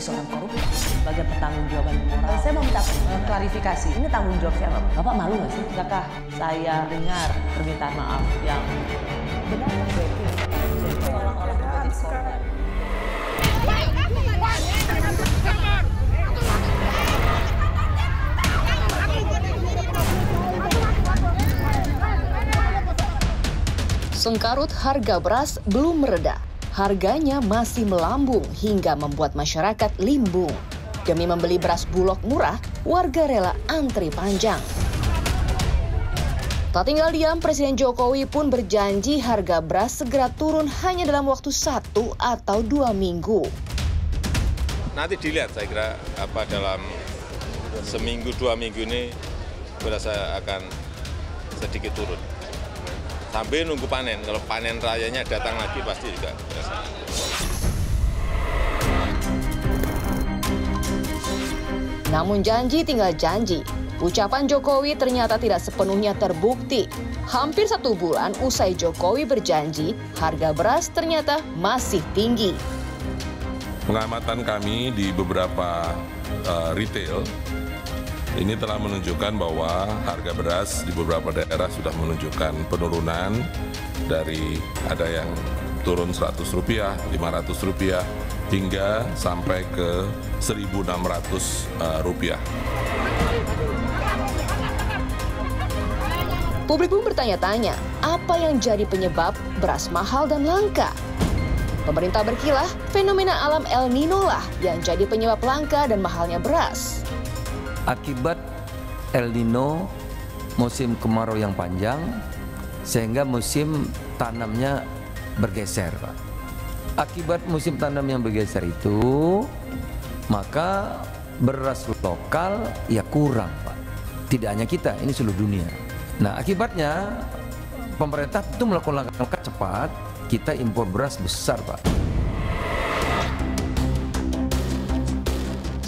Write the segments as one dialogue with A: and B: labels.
A: seorang koruptor sebagai pertanggungjawaban moral.
B: Saya mau minta klarifikasi, ini tanggung jawab siapa?
A: Bapak malu nggak sih?
B: Apakah saya dengar permintaan maaf yang benar seolah-olah korban?
C: Sengkarut harga beras belum mereda. Harganya masih melambung hingga membuat masyarakat limbung. Demi membeli beras Bulog murah, warga rela antri panjang. Tak tinggal diam, Presiden Jokowi pun berjanji harga beras segera turun hanya dalam waktu 1 atau 2 minggu.
D: Nanti dilihat, saya kira dalam seminggu 2 minggu ini beras akan sedikit turun. Sambil nunggu panen, kalau panen rayanya datang lagi pasti juga berasa.
C: Namun janji tinggal janji. Ucapan Jokowi ternyata tidak sepenuhnya terbukti. Hampir 1 bulan usai Jokowi berjanji, harga beras ternyata masih tinggi.
E: Pengamatan kami di beberapa retail, ini telah menunjukkan bahwa harga beras di beberapa daerah sudah menunjukkan penurunan dari ada yang turun Rp100, Rp500, hingga sampai ke Rp1.600.
C: Publik pun bertanya-tanya, apa yang jadi penyebab beras mahal dan langka? Pemerintah berkilah, fenomena alam El Nino lah yang jadi penyebab langka dan mahalnya beras.
F: Akibat El Nino, musim kemarau yang panjang, sehingga musim tanamnya bergeser, Pak. Akibat musim tanam yang bergeser itu, maka beras lokal ya kurang, Pak. Tidak hanya kita, ini seluruh dunia. Nah, akibatnya pemerintah itu melakukan langkah cepat, kita impor beras besar, Pak.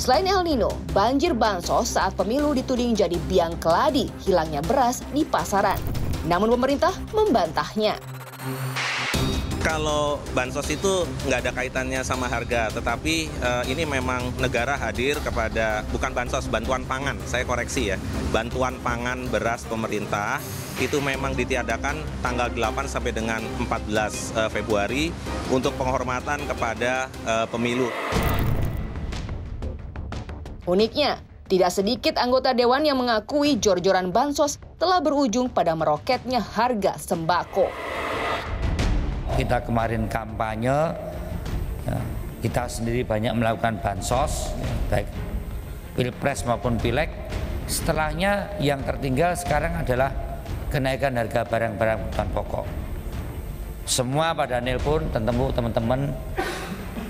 C: Selain El Nino, banjir bansos saat pemilu dituding jadi biang keladi hilangnya beras di pasaran. Namun pemerintah membantahnya.
G: Kalau bansos itu nggak ada kaitannya sama harga, tetapi ini memang negara hadir kepada, bukan bansos, bantuan pangan, saya koreksi ya. Bantuan pangan beras pemerintah itu memang ditiadakan tanggal 8 sampai dengan 14 Februari untuk penghormatan kepada pemilu.
C: Uniknya, tidak sedikit anggota dewan yang mengakui jor-joran bansos telah berujung pada meroketnya harga sembako.
H: Kita kemarin kampanye, kita sendiri banyak melakukan bansos, baik pilpres maupun pileg. Setelahnya yang tertinggal sekarang adalah kenaikan harga barang-barang kebutuhan pokok. Semua pada nelpon, tentu teman-teman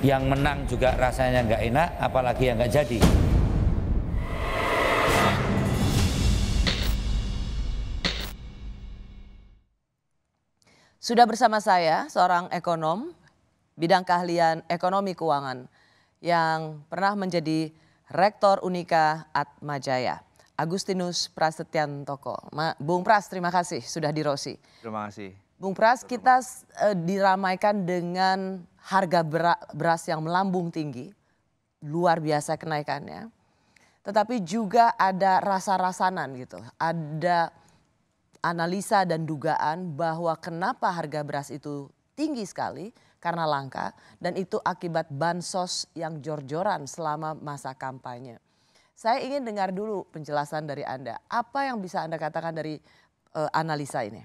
H: yang menang juga rasanya nggak enak, apalagi yang nggak jadi.
B: Sudah bersama saya seorang ekonom, bidang keahlian ekonomi keuangan yang pernah menjadi Rektor Unika Atmajaya, Agustinus Prasetyantoko. Bung Pras, terima kasih sudah di Rosi.
I: Terima kasih.
B: Bung Pras, kita diramaikan dengan harga beras yang melambung tinggi, luar biasa kenaikannya. Tetapi juga ada rasa-rasanan gitu, ada analisa dan dugaan bahwa kenapa harga beras itu tinggi sekali karena langka dan itu akibat bansos yang jor-joran selama masa kampanye. Saya ingin dengar dulu penjelasan dari Anda. Apa yang bisa Anda katakan dari analisa ini?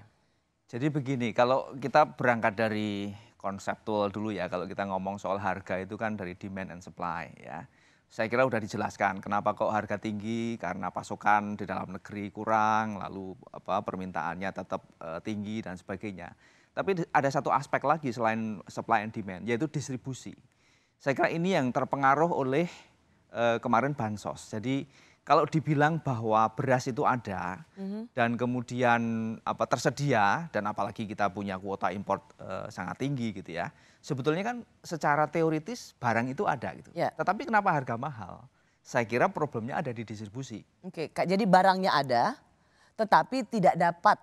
I: Jadi begini, kalau kita berangkat dari konseptual dulu ya, kalau kita ngomong soal harga itu kan dari demand and supply ya. Saya kira udah dijelaskan kenapa kok harga tinggi, karena pasokan di dalam negeri kurang, lalu permintaannya tetap tinggi dan sebagainya. Tapi ada satu aspek lagi selain supply and demand, yaitu distribusi. Saya kira ini yang terpengaruh oleh kemarin bansos. Jadi kalau dibilang bahwa beras itu ada dan kemudian tersedia, dan apalagi kita punya kuota impor sangat tinggi gitu ya. Sebetulnya kan secara teoritis barang itu ada gitu.
B: Ya.
I: Tetapi kenapa harga mahal? Saya kira problemnya ada di distribusi.
B: Oke, jadi barangnya ada, tetapi tidak dapat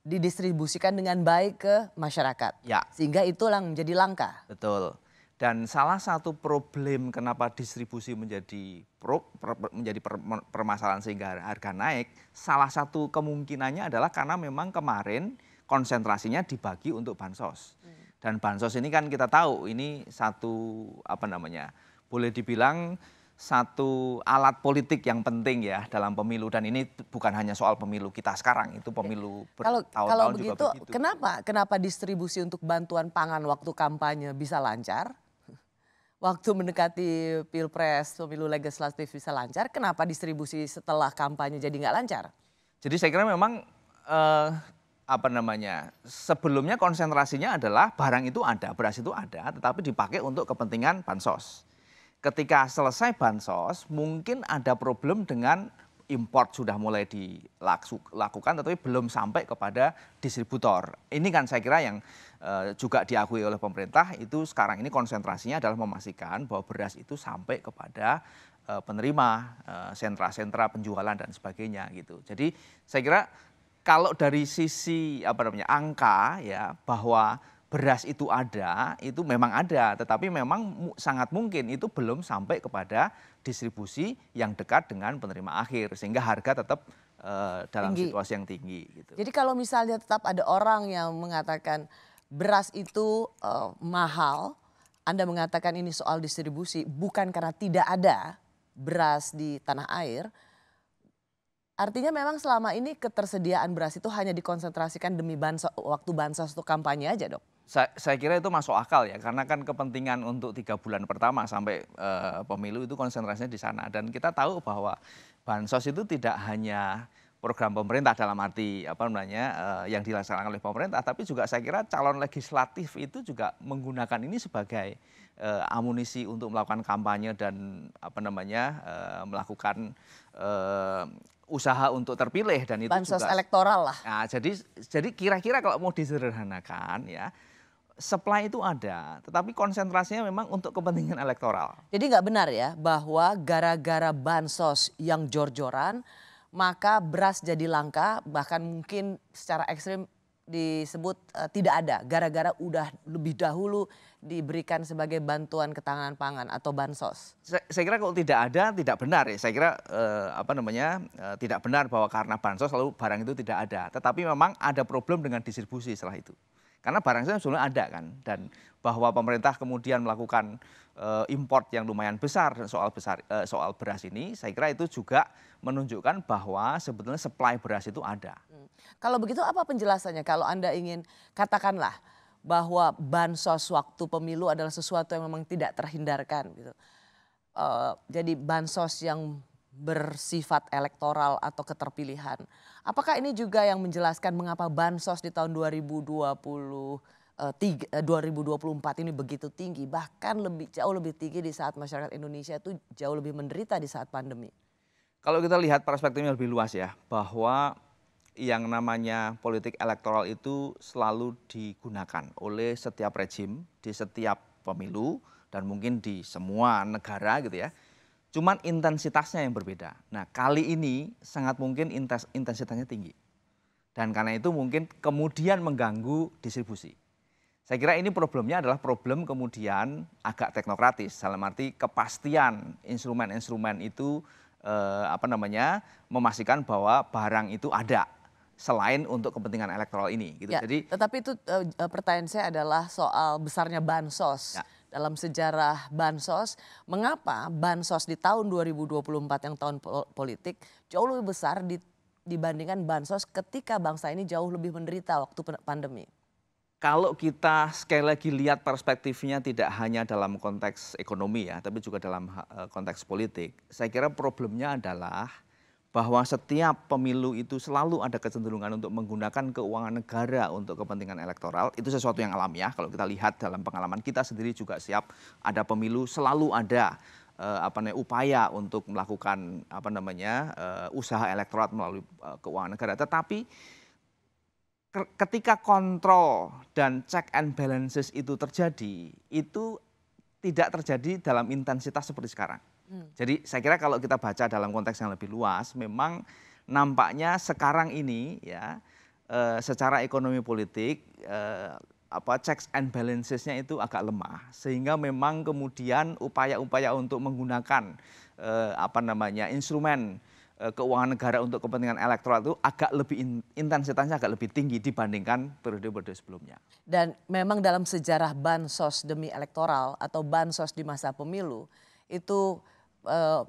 B: didistribusikan dengan baik ke masyarakat.
I: Ya.
B: Sehingga itulah menjadi langka.
I: Betul. Dan salah satu problem kenapa distribusi menjadi permasalahan sehingga harga naik, salah satu kemungkinannya adalah karena memang kemarin konsentrasinya dibagi untuk bansos. Dan bansos ini kan kita tahu ini satu boleh dibilang satu alat politik yang penting ya dalam pemilu, dan ini bukan hanya soal pemilu kita sekarang, itu pemilu
B: Kalau
I: juga
B: begitu,
I: begitu.
B: kenapa distribusi untuk bantuan pangan waktu kampanye bisa lancar? Waktu mendekati pilpres, pemilu legislatif bisa lancar, kenapa distribusi setelah kampanye jadi nggak lancar?
I: Jadi saya kira memang sebelumnya konsentrasinya adalah barang itu ada, beras itu ada, tetapi dipakai untuk kepentingan bansos. Ketika selesai bansos, mungkin ada problem dengan import sudah mulai dilakukan, tetapi belum sampai kepada distributor. Ini kan saya kira yang juga diakui oleh pemerintah, itu sekarang ini konsentrasinya adalah memastikan bahwa beras itu sampai kepada penerima, sentra-sentra penjualan dan sebagainya gitu. Jadi saya kira kalau dari sisi angka ya, bahwa beras itu ada, itu memang ada, tetapi memang sangat mungkin itu belum sampai kepada distribusi yang dekat dengan penerima akhir, sehingga harga tetap dalam situasi yang tinggi. Gitu.
B: Jadi kalau misalnya tetap ada orang yang mengatakan beras itu mahal, Anda mengatakan ini soal distribusi, bukan karena tidak ada beras di tanah air, artinya memang selama ini ketersediaan beras itu hanya dikonsentrasikan demi waktu bansos untuk kampanye aja, Dok?
I: Saya kira itu masuk akal ya, karena kan kepentingan untuk 3 bulan pertama sampai pemilu itu konsentrasinya di sana. Dan kita tahu bahwa bansos itu tidak hanya program pemerintah dalam arti yang dilaksanakan oleh pemerintah, tapi juga saya kira calon legislatif itu juga menggunakan ini sebagai amunisi untuk melakukan kampanye dan melakukan usaha untuk terpilih, dan itu
B: bansos
I: juga
B: elektoral lah.
I: Nah, jadi kira-kira kalau mau disederhanakan ya, supply itu ada, tetapi konsentrasinya memang untuk kepentingan elektoral.
B: Jadi nggak benar ya bahwa gara-gara bansos yang jor-joran maka beras jadi langka, bahkan mungkin secara ekstrim disebut tidak ada gara-gara udah lebih dahulu diberikan sebagai bantuan ketahanan pangan atau bansos.
I: Saya kira kalau tidak ada tidak benar ya. Saya kira tidak benar bahwa karena bansos lalu barang itu tidak ada. Tetapi memang ada problem dengan distribusi setelah itu. Karena barang itu sebenarnya ada kan, dan bahwa pemerintah kemudian melakukan import yang lumayan besar soal beras ini, saya kira itu juga menunjukkan bahwa sebetulnya supply beras itu ada.
B: Kalau begitu apa penjelasannya kalau Anda ingin katakanlah bahwa bansos waktu pemilu adalah sesuatu yang memang tidak terhindarkan gitu. Jadi bansos yang bersifat elektoral atau keterpilihan. Apakah ini juga yang menjelaskan mengapa bansos di tahun 2024 ini begitu tinggi, bahkan jauh lebih tinggi di saat masyarakat Indonesia itu jauh lebih menderita di saat pandemi?
I: Kalau kita lihat perspektifnya lebih luas ya, bahwa yang namanya politik elektoral itu selalu digunakan oleh setiap rejim di setiap pemilu dan mungkin di semua negara gitu ya. Cuman intensitasnya yang berbeda. Nah, kali ini sangat mungkin intensitasnya tinggi. Dan karena itu mungkin kemudian mengganggu distribusi. Saya kira ini problemnya adalah problem kemudian agak teknokratis. Dalam arti kepastian instrumen-instrumen itu memastikan bahwa barang itu ada selain untuk kepentingan elektoral ini. Gitu.
B: Ya,
I: jadi,
B: tetapi itu pertanyaan saya adalah soal besarnya bansos. Ya. Dalam sejarah bansos, mengapa bansos di tahun 2024 yang tahun politik jauh lebih besar dibandingkan bansos ketika bangsa ini jauh lebih menderita waktu pandemi?
I: Kalau kita sekali lagi lihat perspektifnya tidak hanya dalam konteks ekonomi ya, tapi juga dalam konteks politik, saya kira problemnya adalah bahwa setiap pemilu itu selalu ada kecenderungan untuk menggunakan keuangan negara untuk kepentingan elektoral. Itu sesuatu yang alamiah. Kalau kita lihat dalam pengalaman kita sendiri juga siap ada pemilu, selalu ada upaya untuk melakukan usaha elektoral melalui keuangan negara. Tetapi ketika kontrol dan check and balances itu terjadi, itu tidak terjadi dalam intensitas seperti sekarang. Jadi saya kira kalau kita baca dalam konteks yang lebih luas, memang nampaknya sekarang ini ya secara ekonomi politik checks and balancesnya itu agak lemah, sehingga memang kemudian upaya-upaya untuk menggunakan instrumen keuangan negara untuk kepentingan elektoral itu agak lebih intensitasnya agak lebih tinggi dibandingkan periode-periode sebelumnya.
B: Dan memang dalam sejarah bansos demi elektoral atau bansos di masa pemilu itu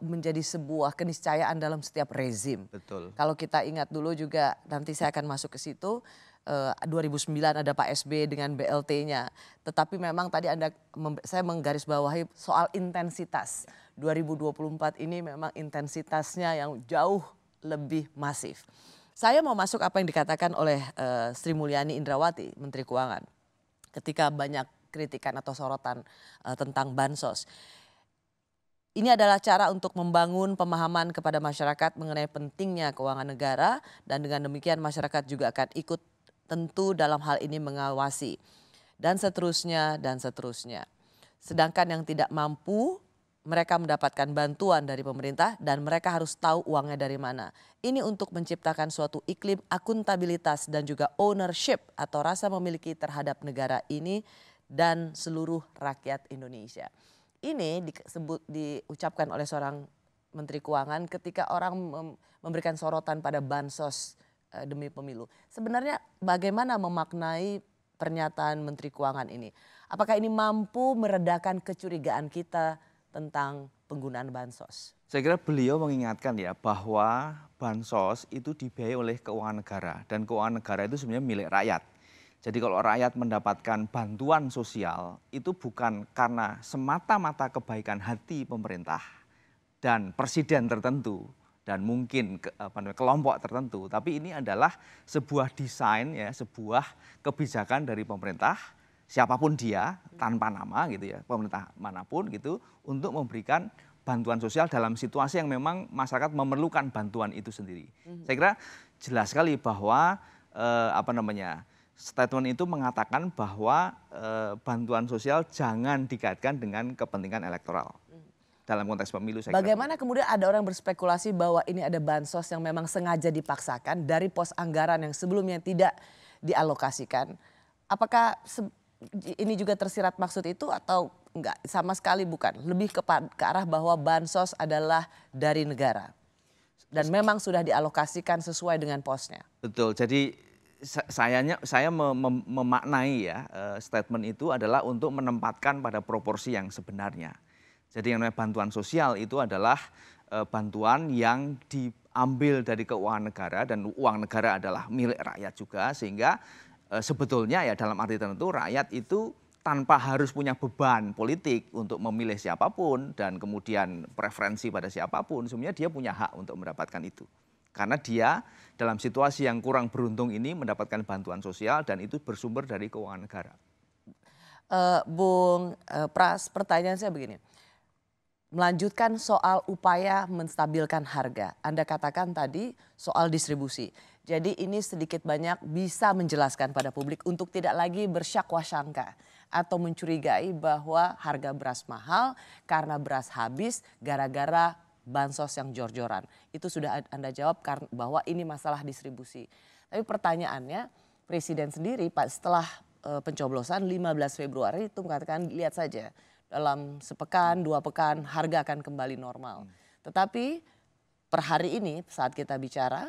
B: menjadi sebuah keniscayaan dalam setiap rezim.
I: Betul.
B: Kalau kita ingat dulu juga, nanti saya akan masuk ke situ, 2009 ada Pak SB dengan BLT-nya. Tetapi memang tadi saya menggarisbawahi soal intensitas. 2024 ini memang intensitasnya yang jauh lebih masif. Saya mau masuk apa yang dikatakan oleh Sri Mulyani Indrawati, Menteri Keuangan. Ketika banyak kritikan atau sorotan tentang bansos. Ini adalah cara untuk membangun pemahaman kepada masyarakat mengenai pentingnya keuangan negara, dan dengan demikian masyarakat juga akan ikut tentu dalam hal ini mengawasi dan seterusnya dan seterusnya. Sedangkan yang tidak mampu, mereka mendapatkan bantuan dari pemerintah dan mereka harus tahu uangnya dari mana. Ini untuk menciptakan suatu iklim akuntabilitas dan juga ownership atau rasa memiliki terhadap negara ini dan seluruh rakyat Indonesia. Ini diucapkan oleh seorang Menteri Keuangan ketika orang memberikan sorotan pada bansos demi pemilu. Sebenarnya bagaimana memaknai pernyataan Menteri Keuangan ini? Apakah ini mampu meredakan kecurigaan kita tentang penggunaan bansos?
I: Saya kira beliau mengingatkan ya bahwa bansos itu dibiayai oleh keuangan negara, dan keuangan negara itu sebenarnya milik rakyat. Jadi kalau rakyat mendapatkan bantuan sosial itu bukan karena semata-mata kebaikan hati pemerintah dan presiden tertentu dan mungkin kelompok tertentu, tapi ini adalah sebuah desain ya, sebuah kebijakan dari pemerintah siapapun dia tanpa nama gitu ya, pemerintah manapun gitu, untuk memberikan bantuan sosial dalam situasi yang memang masyarakat memerlukan bantuan itu sendiri. Saya kira jelas sekali bahwa statement itu mengatakan bahwa bantuan sosial jangan dikaitkan dengan kepentingan elektoral dalam konteks pemilu.
B: Bagaimana kemudian ada orang berspekulasi bahwa ini ada bansos yang memang sengaja dipaksakan dari pos anggaran yang sebelumnya tidak dialokasikan. Apakah ini juga tersirat maksud itu atau enggak? Sama sekali bukan. Lebih ke arah bahwa bansos adalah dari negara dan memang sudah dialokasikan sesuai dengan posnya.
I: Betul. Jadi saya memaknai ya statement itu adalah untuk menempatkan pada proporsi yang sebenarnya. Jadi yang namanya bantuan sosial itu adalah bantuan yang diambil dari keuangan negara, dan uang negara adalah milik rakyat juga, sehingga sebetulnya ya dalam arti tertentu rakyat itu tanpa harus punya beban politik untuk memilih siapapun dan kemudian preferensi pada siapapun, sebenarnya dia punya hak untuk mendapatkan itu. Karena dia dalam situasi yang kurang beruntung ini mendapatkan bantuan sosial dan itu bersumber dari keuangan negara.
B: Bung Pras, pertanyaan saya begini. Melanjutkan soal upaya menstabilkan harga. Anda katakan tadi soal distribusi. Jadi ini sedikit banyak bisa menjelaskan pada publik untuk tidak lagi bersyakwa sangka atau mencurigai bahwa harga beras mahal karena beras habis gara-gara bansos yang jor-joran. Itu sudah Anda jawab bahwa ini masalah distribusi. Tapi pertanyaannya, Presiden sendiri setelah pencoblosan 15 Februari itu mengatakan lihat saja dalam sepekan, 2 pekan harga akan kembali normal. Tetapi per hari ini saat kita bicara,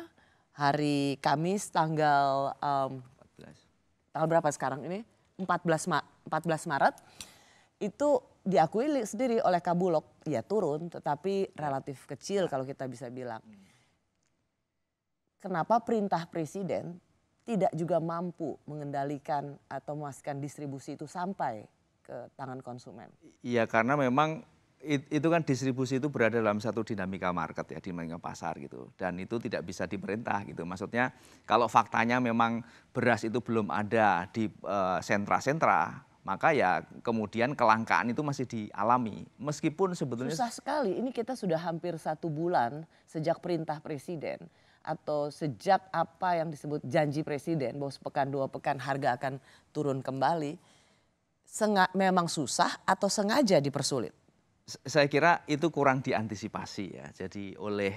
B: hari Kamis tanggal tanggal berapa sekarang ini? 14 Maret itu diakui sendiri oleh Kabulok, ya turun tetapi relatif kecil kalau kita bisa bilang. Kenapa perintah presiden tidak juga mampu mengendalikan atau memastikan distribusi itu sampai ke tangan konsumen?
I: Iya, karena memang itu kan distribusi itu berada dalam satu dinamika market ya, dinamika pasar gitu. Dan itu tidak bisa diperintah gitu. Maksudnya kalau faktanya memang beras itu belum ada di sentra-sentra, maka ya kemudian kelangkaan itu masih dialami. Meskipun sebetulnya
B: susah sekali, ini kita sudah hampir 1 bulan sejak perintah presiden atau sejak apa yang disebut janji presiden bahwa sepekan 2 pekan harga akan turun kembali. Memang susah atau sengaja dipersulit?
I: Saya kira itu kurang diantisipasi ya. Jadi oleh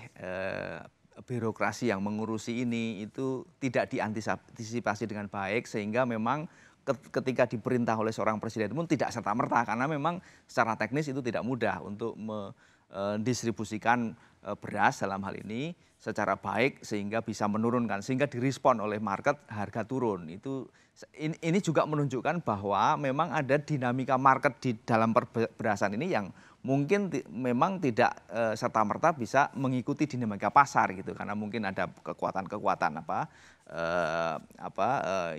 I: birokrasi yang mengurusi ini itu tidak diantisipasi dengan baik, sehingga memang ketika diperintah oleh seorang presiden pun tidak serta-merta karena memang secara teknis itu tidak mudah untuk mendistribusikan beras dalam hal ini secara baik sehingga bisa menurunkan, sehingga direspon oleh market harga turun. Ini juga menunjukkan bahwa memang ada dinamika market di dalam perberasan ini yang mungkin memang tidak serta-merta bisa mengikuti dinamika pasar gitu, karena mungkin ada kekuatan-kekuatan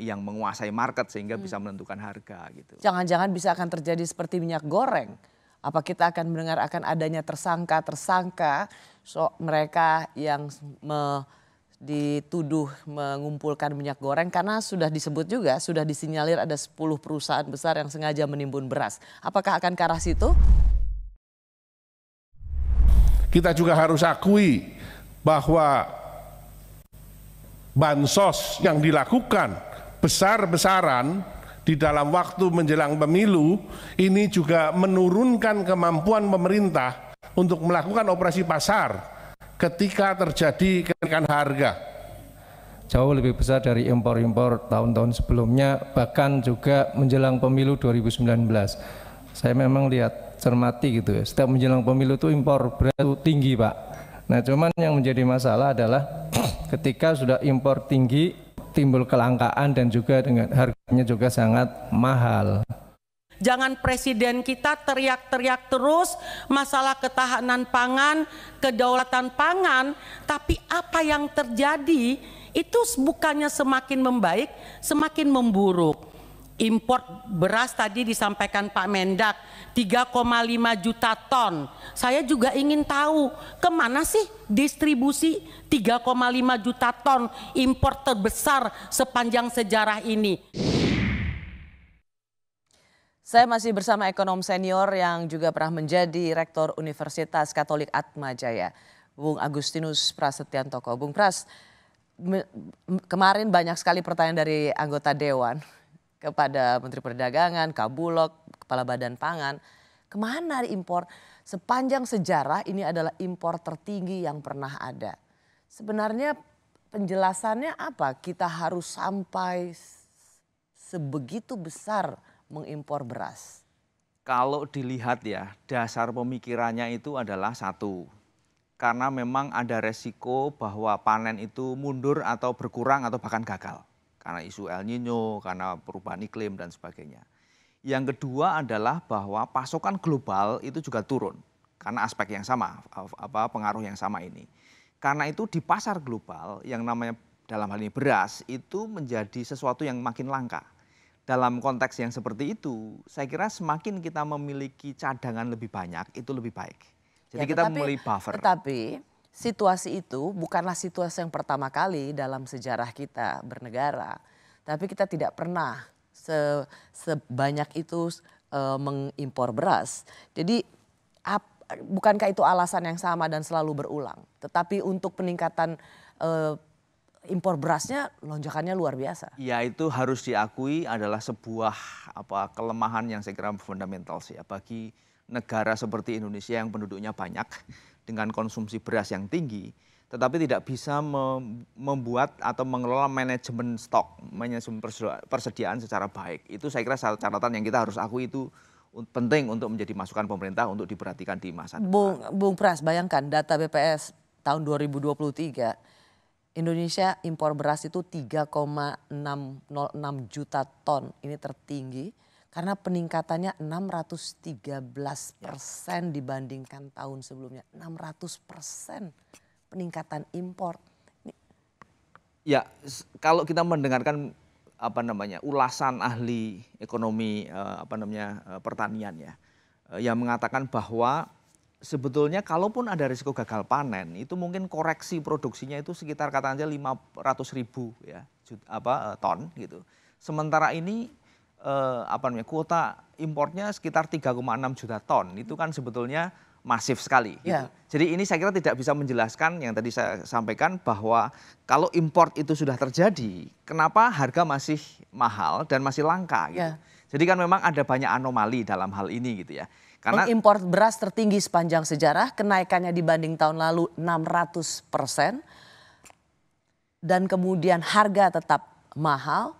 I: yang menguasai market sehingga bisa menentukan harga gitu.
B: Jangan-jangan bisa akan terjadi seperti minyak goreng. Apa kita akan mendengar akan adanya tersangka mereka yang dituduh mengumpulkan minyak goreng, karena sudah disebut juga, sudah disinyalir ada 10 perusahaan besar yang sengaja menimbun beras. Apakah akan ke arah situ?
J: Kita juga harus akui bahwa bansos yang dilakukan besar-besaran di dalam waktu menjelang pemilu ini juga menurunkan kemampuan pemerintah untuk melakukan operasi pasar ketika terjadi kenaikan harga.
K: Jauh lebih besar dari impor-impor tahun-tahun sebelumnya, bahkan juga menjelang pemilu 2019. Saya memang lihat, cermati gitu ya, setiap menjelang pemilu itu impor beras itu tinggi Pak. Nah cuman yang menjadi masalah adalah ketika sudah impor tinggi, timbul kelangkaan dan juga dengan harganya juga sangat mahal.
L: Jangan presiden kita teriak-teriak terus masalah ketahanan pangan, kedaulatan pangan, tapi apa yang terjadi itu bukannya semakin membaik, semakin memburuk. Impor beras tadi disampaikan Pak Mendak 3,5 juta ton. Saya juga ingin tahu kemana sih distribusi 3,5 juta ton impor terbesar sepanjang sejarah ini.
B: Saya masih bersama ekonom senior yang juga pernah menjadi Rektor Universitas Katolik Atmajaya, Bung Agustinus Prasetyantoko. Bung Pras, kemarin banyak sekali pertanyaan dari anggota Dewan kepada Menteri Perdagangan, Kabulok, Kepala Badan Pangan. Kemana impor? Sepanjang sejarah ini adalah impor tertinggi yang pernah ada. Sebenarnya penjelasannya apa? Kita harus sampai sebegitu besar mengimpor beras.
I: Kalau dilihat ya, dasar pemikirannya itu adalah satu. Karena memang ada resiko bahwa panen itu mundur atau berkurang atau bahkan gagal. Karena isu El Nino, karena perubahan iklim dan sebagainya. Yang kedua adalah bahwa pasokan global itu juga turun. Karena aspek yang sama, pengaruh yang sama ini. Karena itu di pasar global yang namanya dalam hal ini beras itu menjadi sesuatu yang makin langka. Dalam konteks yang seperti itu, saya kira semakin kita memiliki cadangan lebih banyak, itu lebih baik. Jadi kita memilih buffer. Tetapi
B: situasi itu bukanlah situasi yang pertama kali dalam sejarah kita bernegara. Tapi kita tidak pernah sebanyak itu mengimpor beras. Jadi bukankah itu alasan yang sama dan selalu berulang? Tetapi untuk peningkatan impor berasnya lonjakannya luar biasa.
I: Ya itu harus diakui adalah sebuah kelemahan yang saya kira fundamental sih ya bagi negara seperti Indonesia yang penduduknya banyak dengan konsumsi beras yang tinggi, tetapi tidak bisa membuat atau mengelola manajemen stok, manajemen persediaan secara baik. Itu saya kira catatan yang kita harus akui itu penting untuk menjadi masukan pemerintah untuk diperhatikan di masa depan.
B: Bung Pras, bayangkan data BPS tahun 2023, Indonesia impor beras itu 3,606 juta ton, ini tertinggi. Karena peningkatannya 613% dibandingkan tahun sebelumnya. 600% peningkatan impor.
I: Ya, kalau kita mendengarkan ulasan ahli ekonomi pertanian ya, yang mengatakan bahwa sebetulnya kalaupun ada risiko gagal panen itu mungkin koreksi produksinya itu sekitar katanya 500.000 ya ton gitu. Sementara ini kuota importnya sekitar 3,6 juta ton, itu kan sebetulnya masif sekali. Gitu. Jadi ini saya kira tidak bisa menjelaskan yang tadi saya sampaikan bahwa kalau import itu sudah terjadi, kenapa harga masih mahal dan masih langka gitu. Jadi kan memang ada banyak anomali dalam hal ini gitu ya.
B: Karena impor beras tertinggi sepanjang sejarah, kenaikannya dibanding tahun lalu 600%, dan kemudian harga tetap mahal.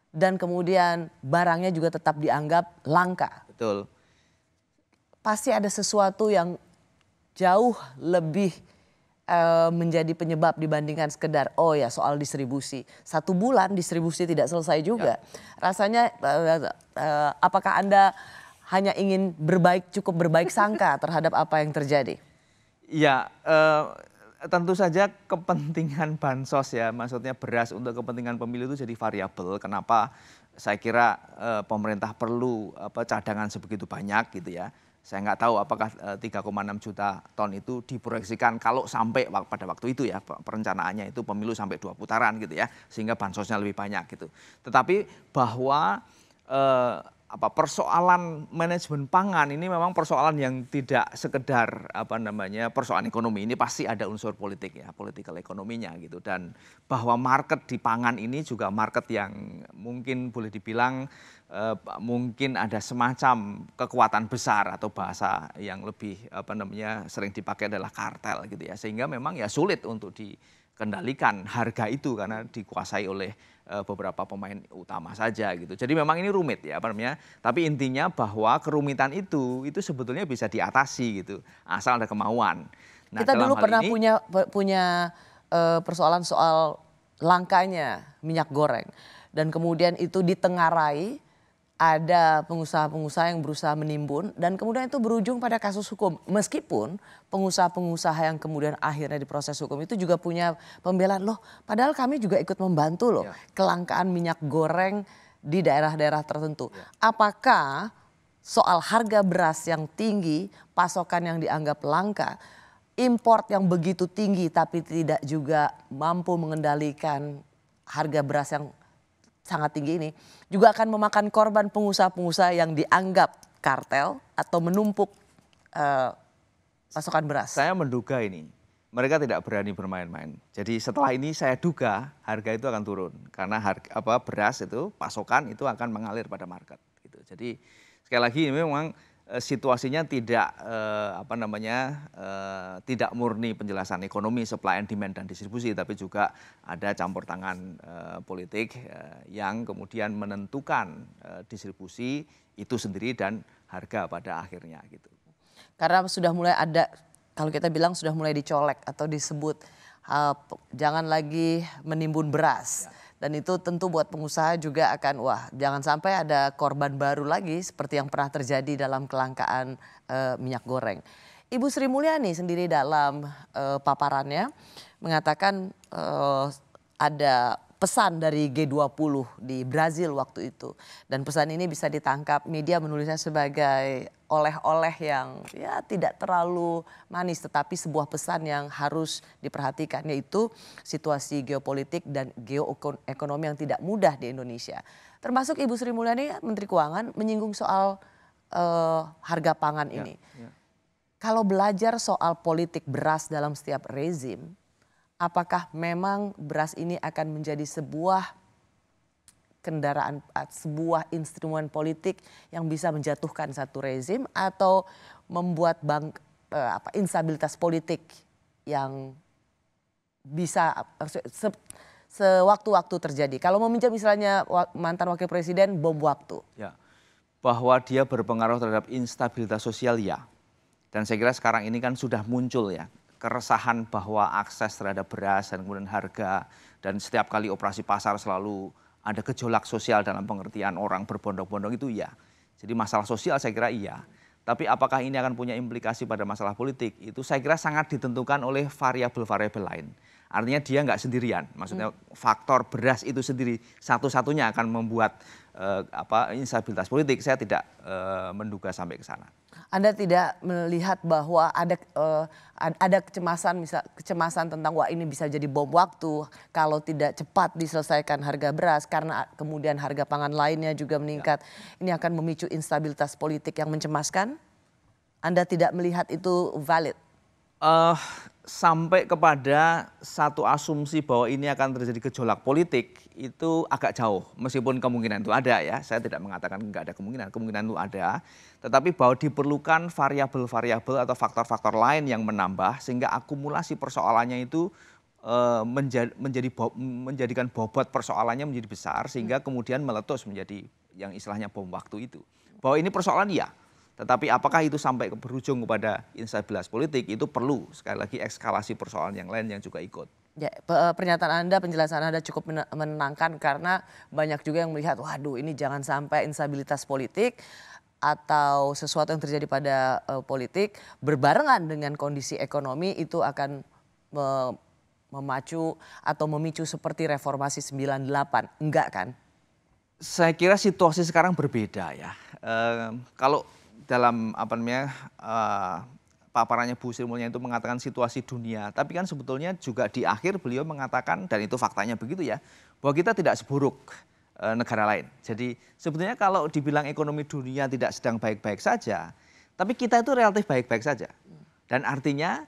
B: dan kemudian barangnya juga tetap dianggap langka.
I: Betul.
B: Pasti ada sesuatu yang jauh lebih menjadi penyebab dibandingkan sekedar soal distribusi. 1 bulan distribusi tidak selesai juga. Rasanya apakah Anda hanya ingin cukup berbaik sangka terhadap apa yang terjadi?
I: Ya, tentu saja kepentingan bansos ya, maksudnya beras untuk kepentingan pemilu itu jadi variabel. Kenapa saya kira pemerintah perlu cadangan sebegitu banyak gitu ya. Saya nggak tahu apakah 3,6 juta ton itu diproyeksikan kalau sampai pada waktu itu ya, perencanaannya itu pemilu sampai 2 putaran gitu ya, sehingga bansosnya lebih banyak gitu. Tetapi bahwa persoalan manajemen pangan ini memang persoalan yang tidak sekedar persoalan ekonomi, ini pasti ada unsur politik ya, political ekonominya gitu. Dan bahwa market di pangan ini juga market yang mungkin boleh dibilang mungkin ada semacam kekuatan besar, atau bahasa yang lebih sering dipakai adalah kartel gitu ya, sehingga memang ya sulit untuk dikendalikan harga itu karena dikuasai oleh beberapa pemain utama saja gitu. Jadi memang ini rumit ya tapi intinya bahwa kerumitan itu sebetulnya bisa diatasi gitu, asal ada kemauan. Nah,
B: kita dulu pernah punya persoalan soal langkanya minyak goreng, dan kemudian itu ditengarai, ada pengusaha-pengusaha yang berusaha menimbun, dan kemudian itu berujung pada kasus hukum. Meskipun pengusaha-pengusaha yang kemudian akhirnya diproses hukum itu juga punya pembelaan, loh padahal kami juga ikut membantu loh kelangkaan minyak goreng di daerah-daerah tertentu. Apakah soal harga beras yang tinggi, pasokan yang dianggap langka, import yang begitu tinggi tapi tidak juga mampu mengendalikan harga beras yang sangat tinggi ini juga akan memakan korban pengusaha-pengusaha yang dianggap kartel atau menumpuk pasokan beras?
I: Saya menduga ini mereka tidak berani bermain-main. Jadi setelah ini saya duga harga itu akan turun karena beras itu pasokan itu akan mengalir pada market gitu. Jadi sekali lagi ini memang situasinya tidak tidak murni penjelasan ekonomi, supply and demand dan distribusi, tapi juga ada campur tangan politik yang kemudian menentukan distribusi itu sendiri dan harga pada akhirnya gitu.
B: Karena sudah mulai ada, kalau kita bilang sudah mulai dicolek atau disebut jangan lagi menimbun beras. Dan itu tentu buat pengusaha juga akan jangan sampai ada korban baru lagi seperti yang pernah terjadi dalam kelangkaan minyak goreng. Ibu Sri Mulyani sendiri dalam paparannya mengatakan ada pesan dari G20 di Brazil waktu itu. Dan pesan ini bisa ditangkap, media menulisnya sebagai oleh-oleh yang ya tidak terlalu manis, tetapi sebuah pesan yang harus diperhatikan, yaitu situasi geopolitik dan geoekonomi yang tidak mudah di Indonesia. Termasuk Ibu Sri Mulyani, Menteri Keuangan, menyinggung soal harga pangan ini. Kalau belajar soal politik beras dalam setiap rezim, apakah memang beras ini akan menjadi sebuah kendaraan, sebuah instrumen politik yang bisa menjatuhkan satu rezim atau membuat instabilitas politik yang bisa sewaktu-waktu terjadi? Kalau meminjam misalnya mantan wakil presiden, bom waktu.
I: Ya, bahwa dia berpengaruh terhadap instabilitas sosial ya. Dan saya kira sekarang ini kan sudah muncul ya keresahan bahwa akses terhadap beras dan kemudian harga, dan setiap kali operasi pasar selalu ada gejolak sosial dalam pengertian orang berbondong-bondong itu ya. Jadi masalah sosial saya kira iya. Tapi apakah ini akan punya implikasi pada masalah politik? Itu saya kira sangat ditentukan oleh variabel-variabel lain. Artinya dia nggak sendirian. Maksudnya faktor beras itu sendiri satu-satunya akan membuat instabilitas politik. Saya tidak menduga sampai ke sana.
B: Anda tidak melihat bahwa ada kecemasan tentang ini bisa jadi bom waktu kalau tidak cepat diselesaikan harga beras, karena kemudian harga pangan lainnya juga meningkat. Ini akan memicu instabilitas politik yang mencemaskan? Anda tidak melihat itu valid?
I: Sampai kepada satu asumsi bahwa ini akan terjadi gejolak politik itu agak jauh, meskipun kemungkinan itu ada ya. Saya tidak mengatakan nggak ada kemungkinan itu ada. Tetapi bahwa diperlukan variabel-variabel atau faktor-faktor lain yang menambah sehingga akumulasi persoalannya itu menjadikan bobot persoalannya menjadi besar sehingga kemudian meletus menjadi yang istilahnya bom waktu itu. Bahwa ini persoalan iya, tetapi apakah itu sampai berujung kepada instabilitas politik, itu perlu sekali lagi eskalasi persoalan yang lain yang juga ikut.
B: Ya, pernyataan Anda, penjelasan Anda cukup menenangkan karena banyak juga yang melihat, waduh ini jangan sampai instabilitas politik atau sesuatu yang terjadi pada politik berbarengan dengan kondisi ekonomi itu akan memacu atau memicu seperti reformasi 98. Enggak kan?
I: Saya kira situasi sekarang berbeda ya. Kalau dalam paparannya Bu Sri Mulyani itu mengatakan situasi dunia, tapi kan sebetulnya juga di akhir beliau mengatakan, dan itu faktanya begitu ya, bahwa kita tidak seburuk negara lain. Jadi sebetulnya kalau dibilang ekonomi dunia tidak sedang baik-baik saja, tapi kita itu relatif baik-baik saja. Dan artinya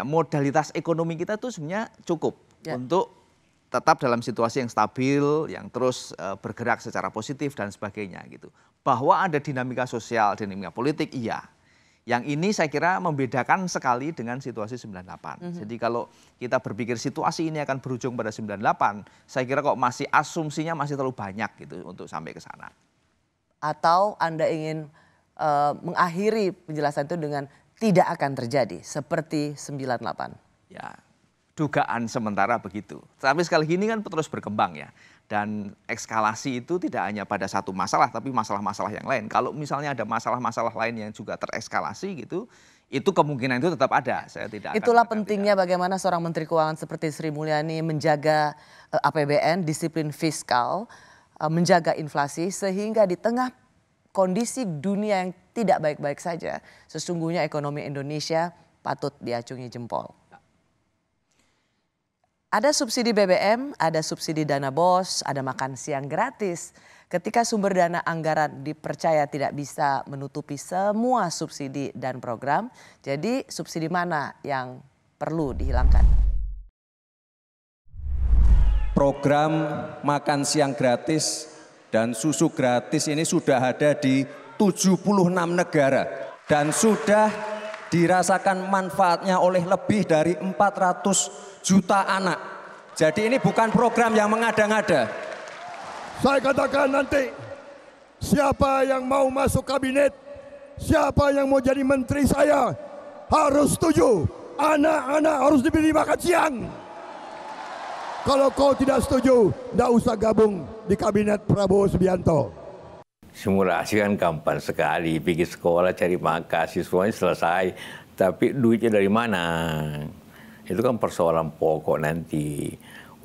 I: modalitas ekonomi kita itu sebenarnya cukup untuk tetap dalam situasi yang stabil, yang terus bergerak secara positif dan sebagainya gitu. Bahwa ada dinamika sosial, dinamika politik, iya. Yang ini saya kira membedakan sekali dengan situasi 98. Jadi kalau kita berpikir situasi ini akan berujung pada 98, saya kira kok masih asumsinya masih terlalu banyak gitu untuk sampai ke sana.
B: Atau Anda ingin mengakhiri penjelasan itu dengan tidak akan terjadi seperti 98?
I: Ya, dugaan sementara begitu. Tapi sekali lagi ini kan terus berkembang ya. Dan eskalasi itu tidak hanya pada satu masalah, tapi masalah-masalah yang lain. Kalau misalnya ada masalah-masalah lain yang juga tereskalasi gitu, itu kemungkinan itu tetap ada. Saya tidak.
B: Itulah pentingnya bagaimana seorang Menteri Keuangan seperti Sri Mulyani menjaga APBN, disiplin fiskal, menjaga inflasi, sehingga di tengah kondisi dunia yang tidak baik-baik saja, sesungguhnya ekonomi Indonesia patut diacungi jempol. Ada subsidi BBM, ada subsidi dana BOS, ada makan siang gratis. Ketika sumber dana anggaran dipercaya tidak bisa menutupi semua subsidi dan program, jadi subsidi mana yang perlu dihilangkan?
M: Program makan siang gratis dan susu gratis ini sudah ada di 76 negara dan sudah dirasakan manfaatnya oleh lebih dari 400 juta anak. Jadi ini bukan program yang mengada-ngada.
N: Saya katakan nanti siapa yang mau masuk kabinet, siapa yang mau jadi menteri saya harus setuju. Anak-anak harus diberi makan siang. Kalau kau tidak setuju, tidak usah gabung di kabinet Prabowo Subianto.
O: Simulasi kan gampang sekali, pergi sekolah cari makan, siswanya selesai. Tapi duitnya dari mana? Itu kan persoalan pokok nanti.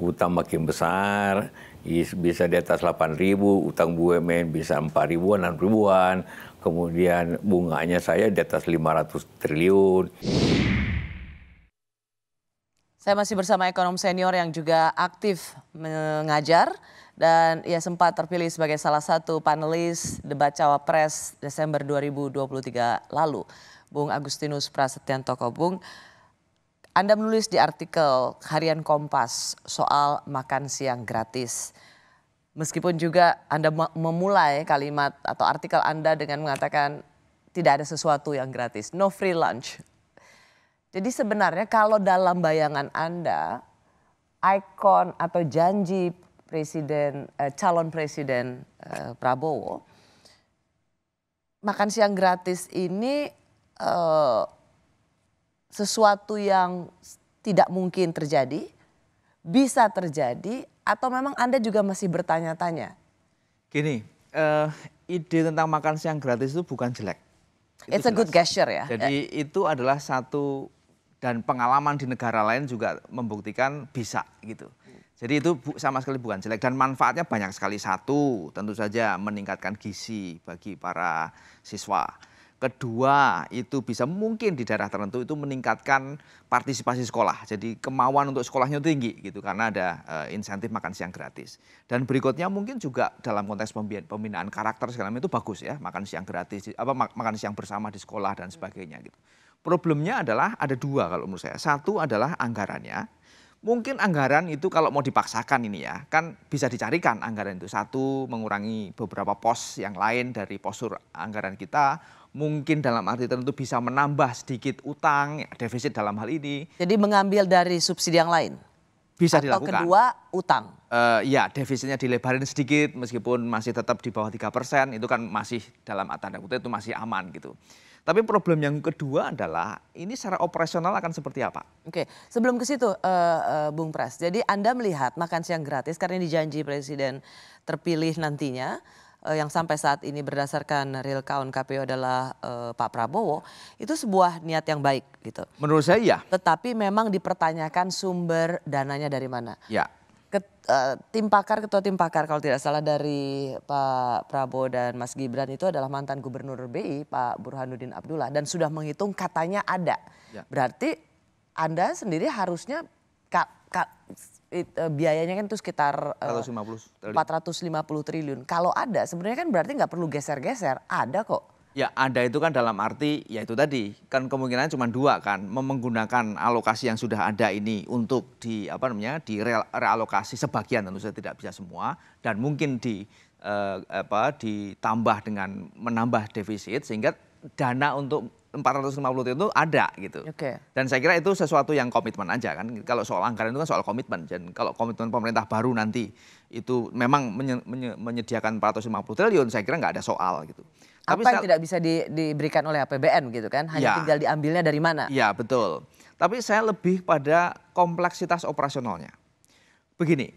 O: Utang makin besar, bisa di atas 8.000, utang BUMN bisa 4.000-an, 6.000-an. Kemudian bunganya saya di atas 500 triliun.
B: Saya masih bersama ekonom senior yang juga aktif mengajar dan ia sempat terpilih sebagai salah satu panelis debat Cawapres Desember 2023 lalu. Bung Agustinus Prasetyanto Bung, Anda menulis di artikel Harian Kompas soal makan siang gratis. Meskipun juga Anda memulai kalimat atau artikel Anda dengan mengatakan tidak ada sesuatu yang gratis, no free lunch. Jadi sebenarnya kalau dalam bayangan Anda, ikon atau janji presiden, calon presiden Prabowo, makan siang gratis ini sesuatu yang tidak mungkin terjadi, bisa terjadi, atau memang Anda juga masih bertanya-tanya?
I: Gini, ide tentang makan siang gratis itu bukan jelek.
B: It's a good gesture ya.
I: Jadi itu adalah satu, dan pengalaman di negara lain juga membuktikan bisa gitu. Jadi itu sama sekali bukan jelek dan manfaatnya banyak sekali. Satu, tentu saja meningkatkan gizi bagi para siswa. Kedua, itu bisa mungkin di daerah tertentu itu meningkatkan partisipasi sekolah. Jadi kemauan untuk sekolahnya tinggi gitu karena ada insentif makan siang gratis. Dan berikutnya mungkin juga dalam konteks pembinaan karakter segala macam itu bagus ya, makan siang gratis, makan siang bersama di sekolah dan sebagainya gitu. Problemnya adalah ada dua kalau menurut saya. Satu adalah anggarannya. Mungkin anggaran itu kalau mau dipaksakan ini ya, kan bisa dicarikan anggaran itu. Satu, mengurangi beberapa pos yang lain dari postur anggaran kita. Mungkin dalam arti tertentu bisa menambah sedikit utang, defisit dalam hal ini.
B: Jadi mengambil dari subsidi yang lain?
I: Bisa
B: Atau
I: dilakukan.
B: kedua, utang?
I: Ya, defisitnya dilebarin sedikit meskipun masih tetap di bawah 3%, itu kan masih dalam tanda kutip itu masih aman gitu. Tapi problem yang kedua adalah ini secara operasional akan seperti apa?
B: Oke, sebelum ke situ Bung Pras. Jadi Anda melihat makan siang gratis karena ini janji Presiden terpilih nantinya yang sampai saat ini berdasarkan real count KPU adalah Pak Prabowo, itu sebuah niat yang baik gitu.
I: Menurut saya iya.
B: Tetapi memang dipertanyakan sumber dananya dari mana.
I: Ya.
B: Ketua tim pakar kalau tidak salah dari Pak Prabowo dan Mas Gibran itu adalah mantan Gubernur BI Pak Burhanuddin Abdullah dan sudah menghitung katanya ada.
I: Ya.
B: Berarti Anda sendiri harusnya biayanya kan itu sekitar 450 triliun. Kalau ada sebenarnya kan berarti nggak perlu geser-geser, ada kok.
I: Ya ada itu kan dalam arti ya itu tadi kan kemungkinannya cuma dua kan, menggunakan alokasi yang sudah ada ini untuk realokasi sebagian, tentu saja tidak bisa semua, dan mungkin ditambah dengan menambah defisit sehingga dana untuk 450 triliun itu ada gitu.
B: Oke.
I: Dan saya kira itu sesuatu yang komitmen aja kan. Kalau soal anggaran itu kan soal komitmen. Dan kalau komitmen pemerintah baru nanti itu memang menyediakan 450 triliun, saya kira nggak ada soal gitu.
B: Apa yang tidak bisa diberikan oleh APBN gitu kan? Hanya tinggal diambilnya dari mana?
I: Iya betul. Tapi saya lebih pada kompleksitas operasionalnya. Begini,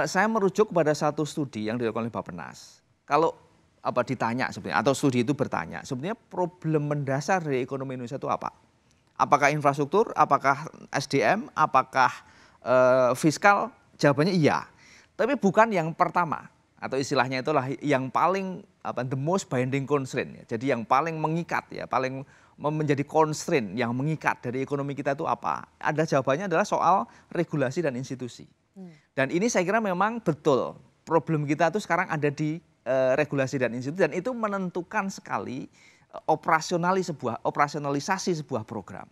I: saya merujuk pada satu studi yang dilakukan oleh Bappenas. Kalau ditanya sebenarnya atau studi itu bertanya, sebenarnya problem mendasar dari ekonomi Indonesia itu apa? Apakah infrastruktur, apakah SDM, apakah fiskal? Jawabannya iya. Tapi bukan yang pertama. Atau istilahnya itulah yang paling the most binding constraint ya. Jadi yang paling mengikat ya, paling menjadi constraint yang mengikat dari ekonomi kita itu apa? Ada jawabannya adalah soal regulasi dan institusi. Dan ini saya kira memang betul problem kita itu sekarang ada di regulasi dan institusi, dan itu menentukan sekali operasionalisasi sebuah program.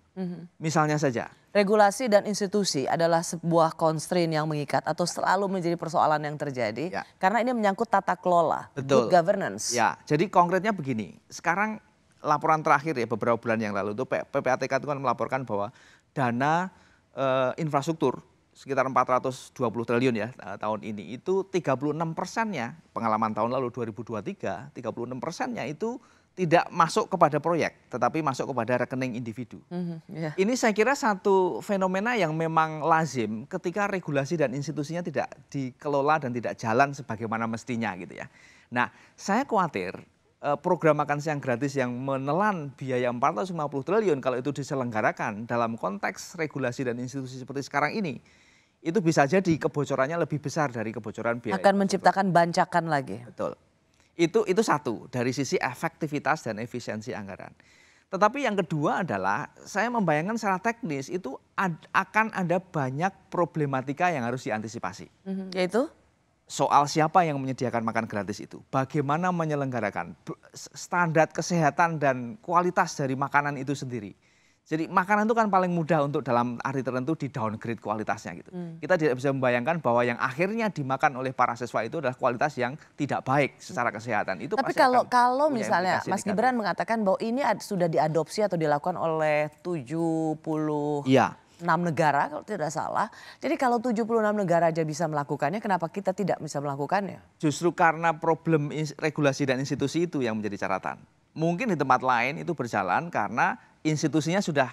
I: Misalnya saja.
B: Regulasi dan institusi adalah sebuah constraint yang mengikat atau selalu menjadi persoalan yang terjadi karena ini menyangkut tata kelola, good governance.
I: Ya, jadi konkretnya begini. Sekarang laporan terakhir ya beberapa bulan yang lalu itu PPATK itu kan melaporkan bahwa dana infrastruktur sekitar 420 triliun ya tahun ini itu 36%-nya pengalaman tahun lalu 2023 36%-nya itu tidak masuk kepada proyek, tetapi masuk kepada rekening individu. Ini saya kira satu fenomena yang memang lazim ketika regulasi dan institusinya tidak dikelola dan tidak jalan sebagaimana mestinya gitu ya. Nah, saya khawatir program makan siang gratis yang menelan biaya 450 triliun kalau itu diselenggarakan dalam konteks regulasi dan institusi seperti sekarang ini, itu bisa jadi kebocorannya lebih besar dari kebocoran biaya.
B: Akan menciptakan bancakan lagi.
I: Betul. Itu satu dari sisi efektivitas dan efisiensi anggaran. Tetapi yang kedua adalah saya membayangkan secara teknis itu akan ada banyak problematika yang harus diantisipasi.
B: Yaitu?
I: Soal siapa yang menyediakan makan gratis itu. Bagaimana menyelenggarakan standar kesehatan dan kualitas dari makanan itu sendiri. Jadi makanan itu kan paling mudah untuk dalam arti tertentu di downgrade kualitasnya gitu. Kita tidak bisa membayangkan bahwa yang akhirnya dimakan oleh para siswa itu adalah kualitas yang tidak baik secara kesehatan. Itu
B: tapi kalau misalnya Mas Gibran mengatakan bahwa ini sudah diadopsi atau dilakukan oleh 76 negara kalau tidak salah. Jadi kalau 76 negara aja bisa melakukannya, kenapa kita tidak bisa melakukannya?
I: Justru karena problem regulasi dan institusi itu yang menjadi catatan. Mungkin di tempat lain itu berjalan karena institusinya sudah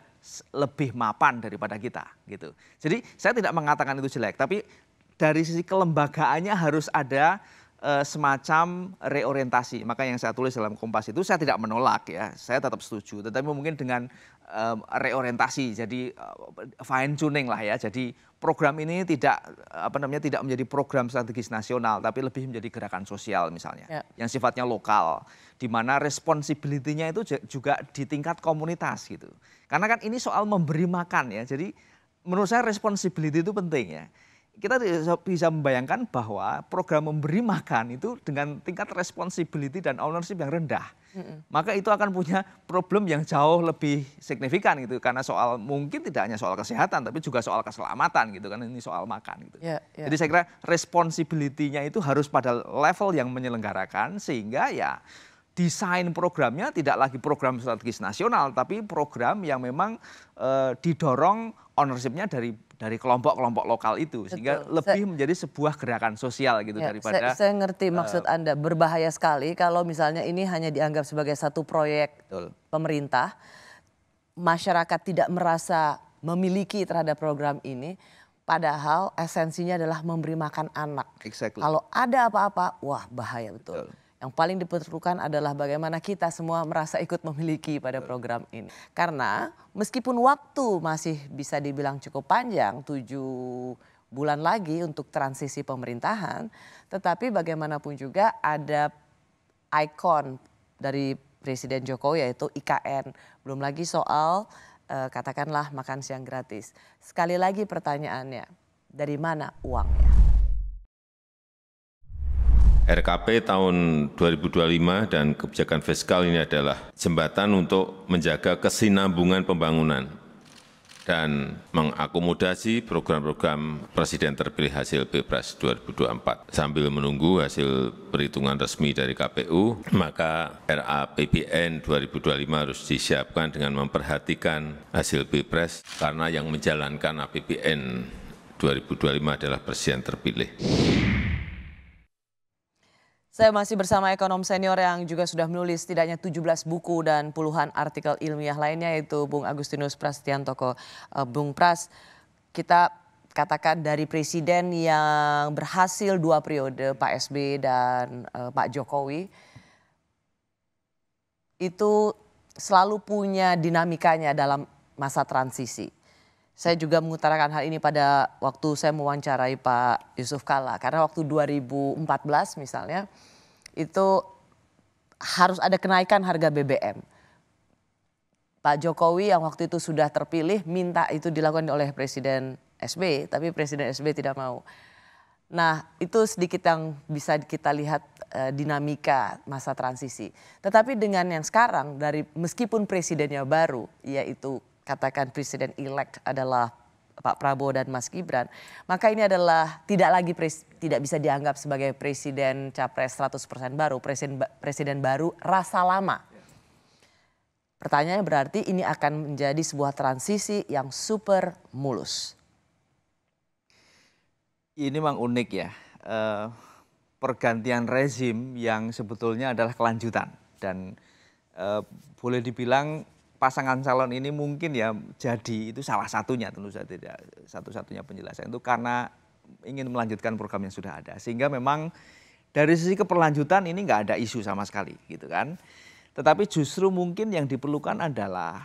I: lebih mapan daripada kita gitu. Jadi saya tidak mengatakan itu jelek, tapi dari sisi kelembagaannya harus ada semacam reorientasi. Maka yang saya tulis dalam Kompas itu saya tidak menolak ya, saya tetap setuju. Tetapi mungkin dengan reorientasi, jadi fine tuning lah ya. Jadi program ini tidak menjadi program strategis nasional, tapi lebih menjadi gerakan sosial misalnya, yang sifatnya lokal, di mana responsibility-nya itu juga di tingkat komunitas gitu. Karena kan ini soal memberi makan ya. Jadi menurut saya responsibility itu penting ya. kita bisa membayangkan bahwa program memberi makan itu dengan tingkat responsibility dan ownership yang rendah. Maka itu akan punya problem yang jauh lebih signifikan gitu. Karena soal mungkin tidak hanya soal kesehatan tapi juga soal keselamatan gitu kan. Ini soal makan gitu. Jadi saya kira responsibility-nya itu harus pada level yang menyelenggarakan sehingga ya desain programnya tidak lagi program strategis nasional tapi program yang memang didorong ownership-nya dari kelompok-kelompok lokal itu sehingga lebih menjadi sebuah gerakan sosial gitu daripada
B: saya ngerti maksud Anda. Berbahaya sekali kalau misalnya ini hanya dianggap sebagai satu proyek pemerintah, masyarakat tidak merasa memiliki terhadap program ini, padahal esensinya adalah memberi makan anak. Kalau ada apa-apa, wah bahaya betul. Yang paling diperlukan adalah bagaimana kita semua merasa ikut memiliki pada program ini. Karena meskipun waktu masih bisa dibilang cukup panjang, 7 bulan lagi untuk transisi pemerintahan, tetapi bagaimanapun juga ada ikon dari Presiden Jokowi yaitu IKN. Belum lagi soal katakanlah makan siang gratis. Sekali lagi pertanyaannya, dari mana uangnya?
D: RKP tahun 2025 dan kebijakan fiskal ini adalah jembatan untuk menjaga kesinambungan pembangunan dan mengakomodasi program-program Presiden terpilih hasil Pilpres 2024. Sambil menunggu hasil perhitungan resmi dari KPU, maka RAPBN 2025 harus disiapkan dengan memperhatikan hasil Pilpres karena yang menjalankan APBN 2025 adalah Presiden terpilih.
B: Saya masih bersama ekonom senior yang juga sudah menulis setidaknya 17 buku dan puluhan artikel ilmiah lainnya yaitu Bung Agustinus Prasetyantoko. Bung Pras, kita katakan dari presiden yang berhasil 2 periode, Pak SBY dan Pak Jokowi, itu selalu punya dinamikanya dalam masa transisi. Saya juga mengutarakan hal ini pada waktu saya mewawancarai Pak Yusuf Kalla. Karena waktu 2014 misalnya itu harus ada kenaikan harga BBM. Pak Jokowi yang waktu itu sudah terpilih minta itu dilakukan oleh Presiden SBY, tapi Presiden SBY tidak mau. Nah itu sedikit yang bisa kita lihat dinamika masa transisi. Tetapi dengan yang sekarang dari meskipun presidennya baru yaitu katakan presiden elect adalah Pak Prabowo dan Mas Gibran, maka ini adalah tidak bisa dianggap sebagai presiden capres 100% baru, presiden baru rasa lama. Pertanyaannya berarti ini akan menjadi sebuah transisi yang super mulus.
I: Ini memang unik ya, pergantian rezim yang sebetulnya adalah kelanjutan dan boleh dibilang pasangan calon ini mungkin ya jadi itu salah satunya, tentu saja tidak satu-satunya penjelasan itu karena ingin melanjutkan program yang sudah ada. Sehingga memang dari sisi keberlanjutan ini nggak ada isu sama sekali gitu kan. Tetapi justru mungkin yang diperlukan adalah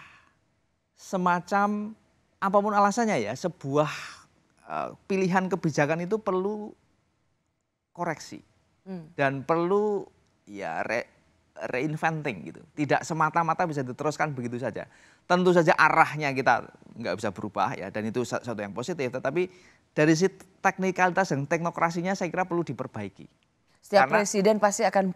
I: semacam apapun alasannya ya sebuah pilihan kebijakan itu perlu koreksi dan perlu ya reinventing gitu. Tidak semata-mata bisa diteruskan begitu saja. Tentu saja arahnya kita nggak bisa berubah ya dan itu satu yang positif. Tetapi dari sisi teknikalitas dan teknokrasinya saya kira perlu diperbaiki.
B: Setiap presiden pasti akan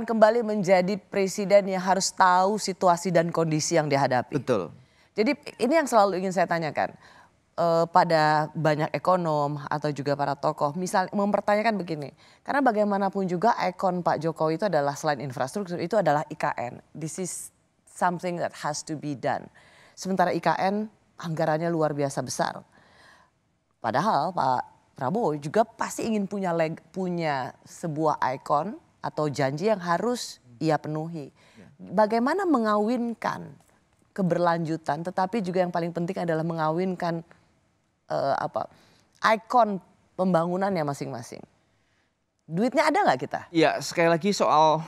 B: kembali menjadi presiden yang harus tahu situasi dan kondisi yang dihadapi.
I: Betul.
B: Jadi ini yang selalu ingin saya tanyakan. Pada banyak ekonom atau juga para tokoh misalnya mempertanyakan begini, karena bagaimanapun juga ikon Pak Jokowi itu adalah selain infrastruktur itu adalah IKN. This is something that has to be done. Sementara IKN anggarannya luar biasa besar. Padahal Pak Prabowo juga pasti ingin punya sebuah ikon atau janji yang harus ia penuhi. Bagaimana mengawinkan keberlanjutan, tetapi juga yang paling penting adalah mengawinkan ikon pembangunannya masing-masing. Duitnya ada nggak kita?
I: Ya sekali lagi soal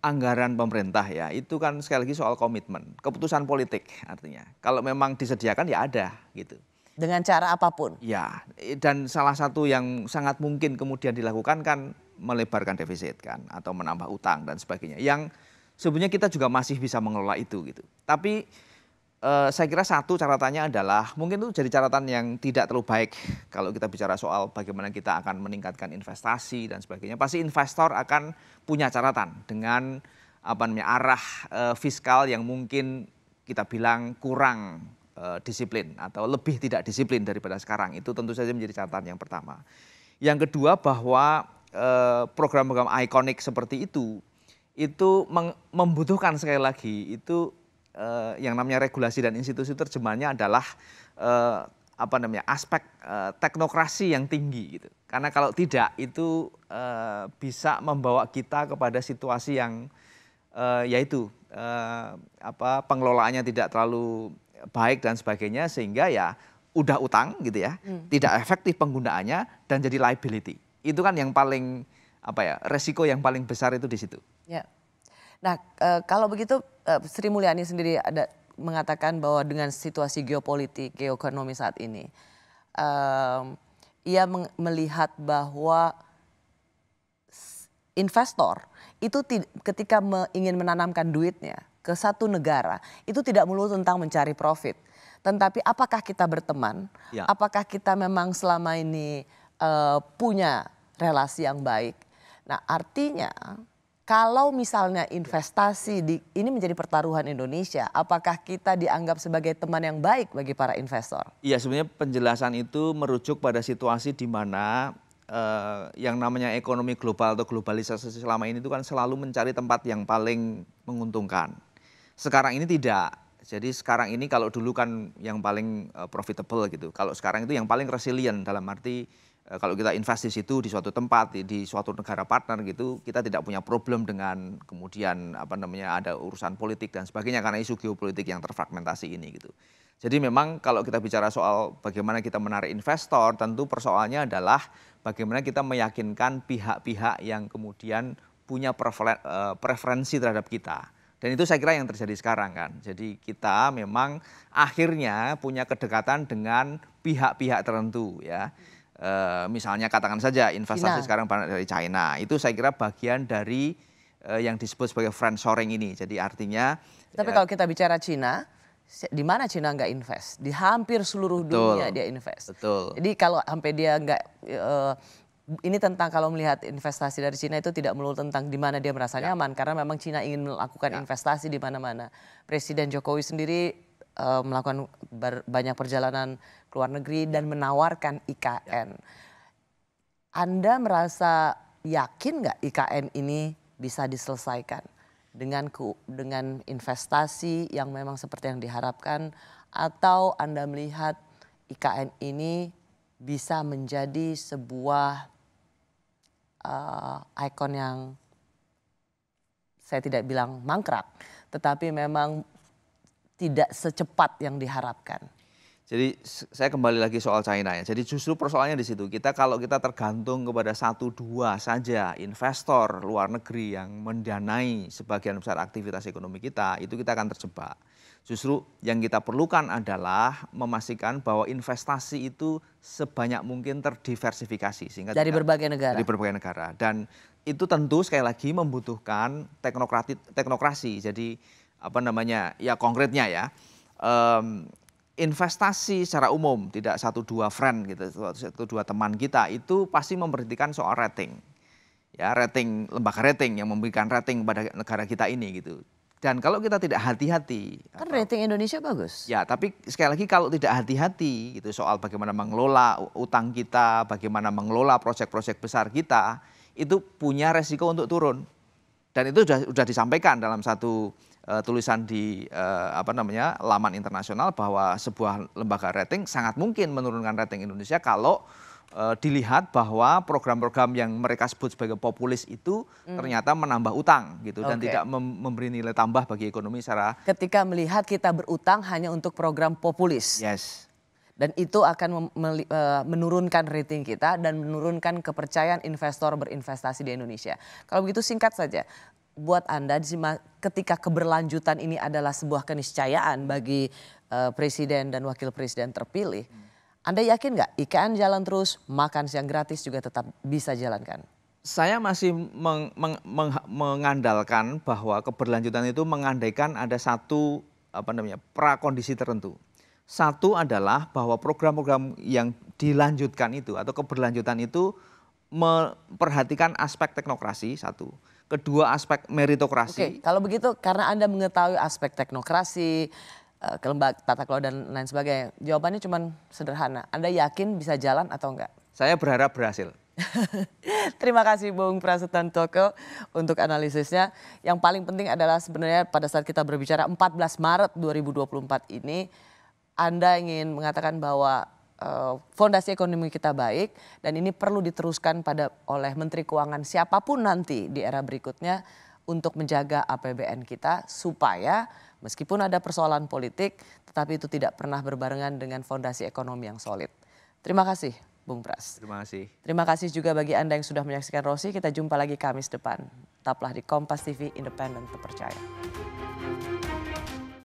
I: anggaran pemerintah ya itu kan sekali lagi soal komitmen, keputusan politik artinya. Kalau memang disediakan ya ada gitu.
B: Dengan cara apapun?
I: Ya dan salah satu yang sangat mungkin kemudian dilakukan kan melebarkan defisit kan atau menambah utang dan sebagainya. Yang sebenarnya kita juga masih bisa mengelola itu gitu. Tapi Saya kira satu catatannya adalah mungkin itu jadi catatan yang tidak terlalu baik kalau kita bicara soal bagaimana kita akan meningkatkan investasi dan sebagainya. Pasti investor akan punya catatan dengan arah fiskal yang mungkin kita bilang kurang disiplin atau lebih tidak disiplin daripada sekarang. Itu tentu saja menjadi catatan yang pertama. Yang kedua bahwa program-program ikonik seperti itu membutuhkan sekali lagi itu yang namanya regulasi dan institusi, terjemahannya adalah aspek teknokrasi yang tinggi gitu. Karena kalau tidak itu bisa membawa kita kepada situasi yang yaitu pengelolaannya tidak terlalu baik dan sebagainya, sehingga ya udah utang gitu ya, tidak efektif penggunaannya dan jadi liability. Itu kan yang paling resiko yang paling besar itu di situ.
B: Ya. Nah, kalau begitu Sri Mulyani sendiri ada mengatakan bahwa dengan situasi geopolitik, geoekonomi saat ini, ia melihat bahwa investor itu ketika ingin menanamkan duitnya ke satu negara, itu tidak melulu tentang mencari profit. Tetapi apakah kita berteman, apakah kita memang selama ini punya relasi yang baik. Nah, artinya kalau misalnya investasi ini menjadi pertaruhan Indonesia, apakah kita dianggap sebagai teman yang baik bagi para investor?
I: Iya, sebenarnya penjelasan itu merujuk pada situasi di mana yang namanya ekonomi global atau globalisasi selama ini itu kan selalu mencari tempat yang paling menguntungkan. Sekarang ini tidak. Jadi sekarang ini kalau dulu kan yang paling profitable gitu. Kalau sekarang itu yang paling resilient, dalam arti kalau kita invest di situ di suatu tempat, di suatu negara partner gitu, kita tidak punya problem dengan kemudian ada urusan politik dan sebagainya karena isu geopolitik yang terfragmentasi ini gitu. Jadi memang kalau kita bicara soal bagaimana kita menarik investor, tentu persoalannya adalah bagaimana kita meyakinkan pihak-pihak yang kemudian punya preferensi terhadap kita. Dan itu saya kira yang terjadi sekarang kan. Jadi kita memang akhirnya punya kedekatan dengan pihak-pihak tertentu ya. Misalnya katakan saja investasi sekarang dari China, itu saya kira bagian dari yang disebut sebagai friendshoring ini. Jadi artinya.
B: Tapi kalau kita bicara China, di mana China nggak invest? Di hampir seluruh dunia dia invest.
I: Betul.
B: Jadi kalau sampai dia nggak, ini tentang kalau melihat investasi dari China itu tidak melulu tentang di mana dia merasa nyaman, karena memang China ingin melakukan investasi di mana-mana. Presiden Jokowi sendiri melakukan banyak perjalanan ke luar negeri dan menawarkan IKN. Anda merasa yakin nggak IKN ini bisa diselesaikan dengan investasi yang memang seperti yang diharapkan, atau Anda melihat IKN ini bisa menjadi sebuah ikon yang saya tidak bilang mangkrak, tetapi memang tidak secepat yang diharapkan?
I: Jadi saya kembali lagi soal China ya. Jadi justru persoalannya di situ. Kalau kita tergantung kepada 1-2 saja investor luar negeri yang mendanai sebagian besar aktivitas ekonomi kita, itu kita akan terjebak. Justru yang kita perlukan adalah memastikan bahwa investasi itu sebanyak mungkin terdiversifikasi sehingga
B: dari berbagai negara.
I: Dari berbagai negara. Dan itu tentu sekali lagi membutuhkan teknokrasi. Jadi konkretnya ya. Investasi secara umum, tidak 1-2 friend gitu, 1-2 teman kita itu pasti memperhatikan soal rating. Ya, rating, lembaga rating yang memberikan rating pada negara kita ini gitu. Dan kalau kita tidak hati-hati,
B: kan rating Indonesia bagus.
I: Ya, tapi sekali lagi kalau tidak hati-hati gitu soal bagaimana mengelola utang kita, bagaimana mengelola proyek-proyek besar kita, itu punya resiko untuk turun. Dan itu sudah disampaikan dalam satu tulisan di laman internasional bahwa sebuah lembaga rating sangat mungkin menurunkan rating Indonesia kalau dilihat bahwa program-program yang mereka sebut sebagai populis itu ternyata menambah utang gitu dan tidak memberi nilai tambah bagi ekonomi secara.
B: Ketika melihat kita berutang hanya untuk program populis.
I: Yes.
B: Dan itu akan menurunkan rating kita dan menurunkan kepercayaan investor berinvestasi di Indonesia. Kalau begitu singkat saja, buat Anda ketika keberlanjutan ini adalah sebuah keniscayaan bagi presiden dan wakil presiden terpilih, Anda yakin nggak IKN jalan terus, makan siang gratis juga tetap bisa jalankan?
I: Saya masih mengandalkan bahwa keberlanjutan itu mengandaikan ada satu prakondisi tertentu. Satu adalah bahwa program-program yang dilanjutkan itu atau keberlanjutan itu memperhatikan aspek teknokrasi, satu. Kedua, aspek meritokrasi.
B: Oke, kalau begitu karena Anda mengetahui aspek teknokrasi, kelembagaan tata kelola dan lain sebagainya, jawabannya cuma sederhana. Anda yakin bisa jalan atau enggak?
I: Saya berharap berhasil.
B: Terima kasih Bung Prasetyan Toko untuk analisisnya. Yang paling penting adalah sebenarnya pada saat kita berbicara 14 Maret 2024 ini, Anda ingin mengatakan bahwa fondasi ekonomi kita baik dan ini perlu diteruskan oleh Menteri Keuangan siapapun nanti di era berikutnya untuk menjaga APBN kita supaya meskipun ada persoalan politik tetapi itu tidak pernah berbarengan dengan fondasi ekonomi yang solid. Terima kasih Bung Pras.
I: Terima kasih.
B: Terima kasih juga bagi Anda yang sudah menyaksikan Rosi. Kita jumpa lagi Kamis depan. Tetaplah di Kompas TV, independen terpercaya.